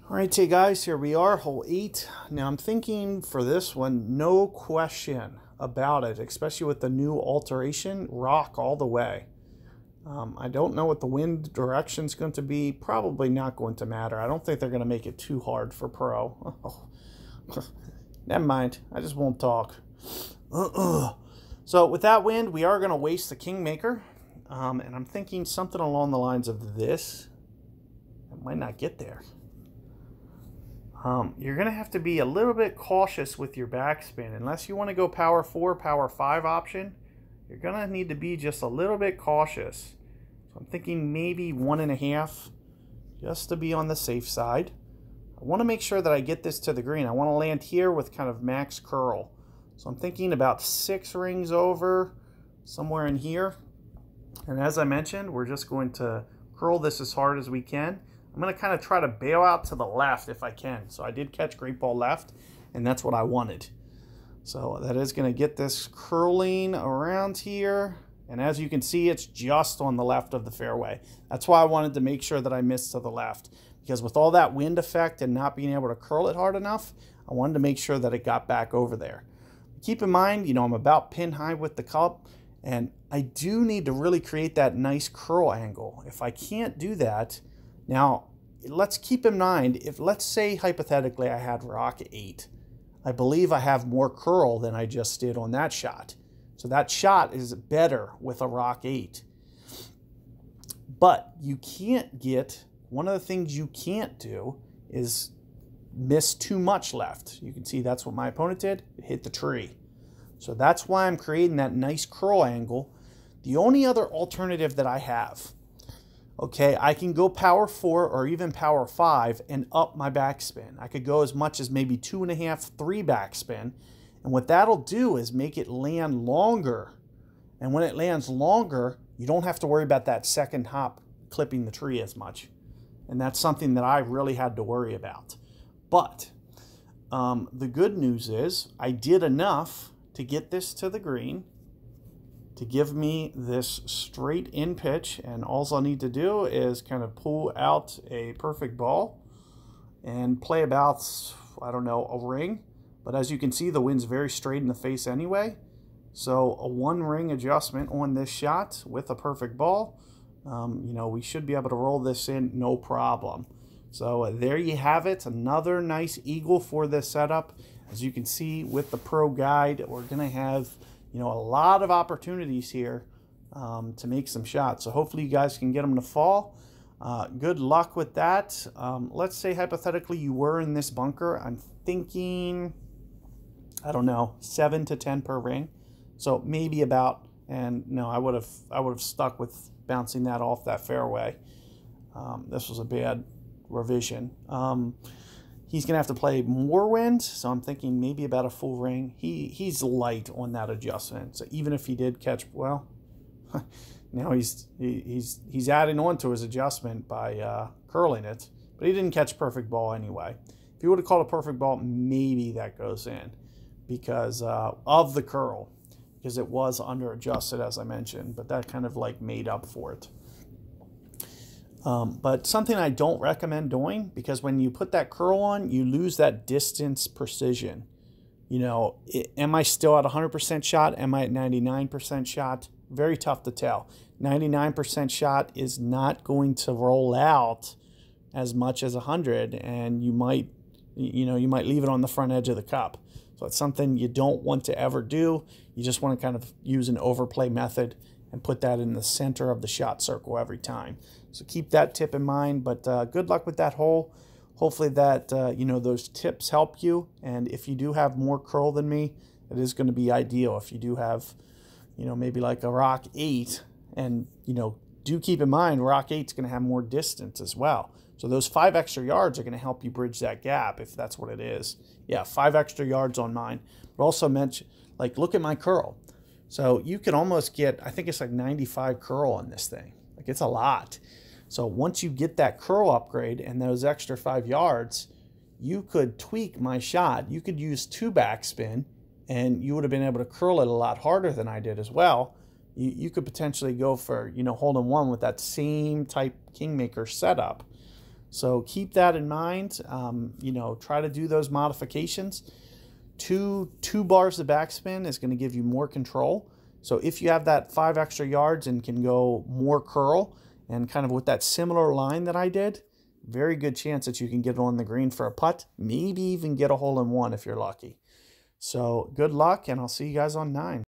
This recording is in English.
All right, hey guys, here we are, hole 8. Now I'm thinking for this one, no question about it, especially with the new alteration, rock all the way. I don't know what the wind direction is going to be. Probably not going to matter. I don't think they're going to make it too hard for pro. Never mind. I just won't talk. So with that wind, we are going to waste the Kingmaker. And I'm thinking something along the lines of this. I might not get there. You're going to have to be a little bit cautious with your backspin. Unless you want to go power 4, power 5 option, you're going to need to be just a little bit cautious. So I'm thinking maybe 1.5, just to be on the safe side. I want to make sure that I get this to the green. I want to land here with kind of max curl. So I'm thinking about 6 rings over, somewhere in here. And as I mentioned, we're just going to curl this as hard as we can. I'm going to kind of try to bail out to the left if I can. So I did catch great ball left, and that's what I wanted. So that is going to get this curling around here. And as you can see, it's just on the left of the fairway. That's why I wanted to make sure that I missed to the left. Because with all that wind effect and not being able to curl it hard enough, I wanted to make sure that it got back over there. Keep in mind, I'm about pin high with the cup, and I do need to really create that nice curl angle. If I can't do that, now, let's keep in mind, if let's say hypothetically I had rock 8, I believe I have more curl than I just did on that shot. So that shot is better with a rock 8. But you can't get, one of the things you can't do is miss too much left. You can see that's what my opponent did. It hit the tree. So that's why I'm creating that nice curl angle. The only other alternative that I have, okay, I can go power 4 or even power 5 and up my backspin. I could go as much as maybe 2.5, 3 backspin. And what that'll do is make it land longer. And when it lands longer, you don't have to worry about that second hop clipping the tree as much. And that's something that I really had to worry about. But the good news is I did enough to get this to the green, to give me this straight in pitch, and all I'll need to do is kind of pull out a perfect ball and play about, I don't know, a ring. But as you can see, the wind's very straight in the face anyway. So a 1 ring adjustment on this shot with a perfect ball, we should be able to roll this in no problem. So there you have it, another nice eagle for this setup. As you can see with the Pro Guide, we're going to have a lot of opportunities here to make some shots. So hopefully you guys can get them to fall. Good luck with that. Let's say hypothetically you were in this bunker. I'm thinking, I don't know, 7 to 10 per ring. So maybe about, and no, I would have stuck with bouncing that off that fairway. This was a bad revision. He's going to have to play more wind, so I'm thinking maybe about a full ring. He's light on that adjustment, so even if he did catch, well, now he's adding on to his adjustment by curling it, but he didn't catch perfect ball anyway. If he would have called a perfect ball, maybe that goes in because of the curl, because it was under adjusted, as I mentioned, but that kind of like made up for it. But something I don't recommend doing, because when you put that curl on, you lose that distance precision. Am I still at 100% shot? Am I at 99% shot? Very tough to tell. 99% shot is not going to roll out as much as 100, and you might leave it on the front edge of the cup. So it's something you don't want to ever do. You just want to kind of use an overplay method and put that in the center of the shot circle every time. So keep that tip in mind, but good luck with that hole. Hopefully that, those tips help you. And if you do have more curl than me, it is going to be ideal. If you do have, maybe like a rock 8, and, do keep in mind, rock 8 is going to have more distance as well. So those 5 extra yards are going to help you bridge that gap if that's what it is. Yeah, 5 extra yards on mine. But also mention, look at my curl. So you can almost get, I think it's like 95 curl on this thing. It's a lot. So once you get that curl upgrade and those extra 5 yards, you could tweak my shot. You could use 2 backspin, and you would have been able to curl it a lot harder than I did as well. You could potentially go for, hole in one with that same type Kingmaker setup. So keep that in mind. You know, try to do those modifications. Two bars of backspin is going to give you more control. So if you have that 5 extra yards and can go more curl and kind of with that similar line that I did, very good chance that you can get it on the green for a putt, maybe even get a hole in one if you're lucky. So good luck, and I'll see you guys on 9.